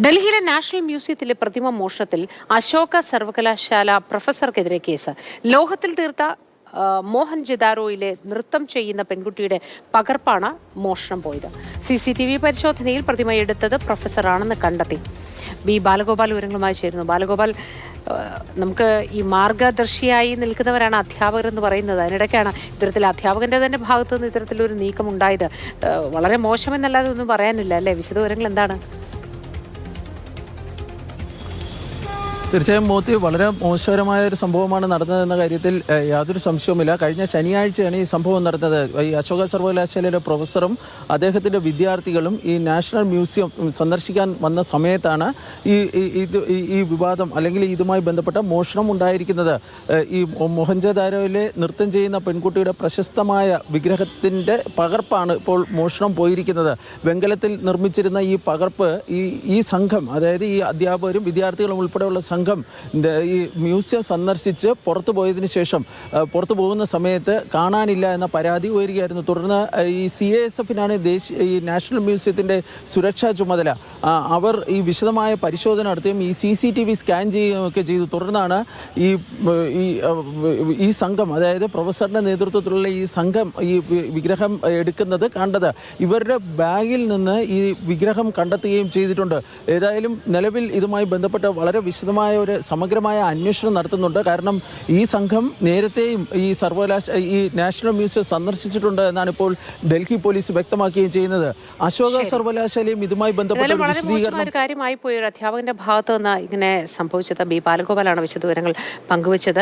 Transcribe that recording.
ഡൽഹിയിലെ നാഷണൽ മ്യൂസിയത്തിലെ പ്രതിമ മോഷണത്തിൽ അശോക സർവകലാശാല പ്രൊഫസർക്കെതിരെ കേസ്. ലോഹത്തിൽ തീർത്ത മോഹൻജദാരോയിലെ നൃത്തം ചെയ്യുന്ന പെൺകുട്ടിയുടെ പകർപ്പാണ് മോഷണം പോയത്. CCTV പരിശോധനയിൽ പ്രതിമ എടുത്തത് പ്രൊഫസറാണെന്ന് കണ്ടെത്തി. ബി ബാലഗോപാൽ വിവരങ്ങളുമായി ചേരുന്നു. ബാലഗോപാൽ, നമുക്ക് ഈ മാർഗദർശിയായി നിൽക്കുന്നവരാണ് അധ്യാപകർ എന്ന് പറയുന്നത്. അതിനിടയ്ക്കാണ് ഇത്തരത്തിൽ അധ്യാപകന്റെ തന്നെ ഭാഗത്തു നിന്ന് ഇത്തരത്തിലൊരു നീക്കം ഉണ്ടായത്. വളരെ മോശമെന്നല്ലാതെ ഒന്നും പറയാനില്ല അല്ലേ? വിശദവിവരങ്ങൾ എന്താണ്? തീർച്ചയായും മോത്തി, വളരെ മോശകരമായ ഒരു സംഭവമാണ് നടന്നതെന്ന കാര്യത്തിൽ യാതൊരു സംശയവുമില്ല. കഴിഞ്ഞ ശനിയാഴ്ചയാണ് ഈ സംഭവം നടന്നത്. ഈ അശോക സർവകലാശാലയുടെ പ്രൊഫസറും അദ്ദേഹത്തിൻ്റെ വിദ്യാർത്ഥികളും ഈ നാഷണൽ മ്യൂസിയം സന്ദർശിക്കാൻ വന്ന സമയത്താണ് ഈ വിവാദം അല്ലെങ്കിൽ ഇതുമായി ബന്ധപ്പെട്ട മോഷണം ഉണ്ടായിരിക്കുന്നത്. ഈ മോഹൻജദാരോയിലെ നൃത്തം ചെയ്യുന്ന പെൺകുട്ടിയുടെ പ്രശസ്തമായ വിഗ്രഹത്തിൻ്റെ പകർപ്പാണ് ഇപ്പോൾ മോഷണം പോയിരിക്കുന്നത്. വെങ്കലത്തിൽ നിർമ്മിച്ചിരുന്ന ഈ പകർപ്പ് ഈ സംഘം, അതായത് ഈ അധ്യാപകരും വിദ്യാർത്ഥികളും ഉൾപ്പെടെയുള്ള സംഘം ഈ മ്യൂസിയം സന്ദർശിച്ച് പുറത്തു പോയതിനു ശേഷം പുറത്തു പോകുന്ന സമയത്ത് കാണാനില്ല എന്ന പരാതി ഉയരുകയായിരുന്നു. തുടർന്ന് ഈ CASF-നാണ് ഈ നാഷണൽ മ്യൂസിയത്തിൻ്റെ സുരക്ഷാ ചുമതല. അവർ ഈ വിശദമായ പരിശോധന നടത്തുകയും ഈ CCTV സ്കാൻ ചെയ്യുകയൊക്കെ ചെയ്തു. തുടർന്നാണ് ഈ സംഘം, അതായത് പ്രൊഫസറുടെ നേതൃത്വത്തിലുള്ള ഈ സംഘം ഈ വിഗ്രഹം എടുക്കുന്നത് കണ്ടത്. ഇവരുടെ ബാഗിൽ നിന്ന് ഈ വിഗ്രഹം കണ്ടെത്തുകയും ചെയ്തിട്ടുണ്ട്. ഏതായാലും നിലവിൽ ഇതുമായി ബന്ധപ്പെട്ട് വളരെ വിശദമായ ഒരു സമഗ്രമായ അന്വേഷണം നടത്തുന്നുണ്ട്. കാരണം ഈ സംഘം നേരത്തെയും ഈ നാഷണൽ മ്യൂസിയം സന്ദർശിച്ചിട്ടുണ്ട് എന്നാണ് ഇപ്പോൾ ഡൽഹി പോലീസ് വ്യക്തമാക്കുകയും ചെയ്യുന്നത്. അശോക സർവകലാശാലയും ഇതുമായി ബന്ധപ്പെട്ട കാര്യമായി പോയി ഒരു അധ്യാപകന്റെ ഭാഗത്ത് നിന്ന് ഇങ്ങനെ സംഭവിച്ചത്. ബി ബാലഗോപാലാണ് വിശദവിവരങ്ങൾ പങ്കുവച്ചത്.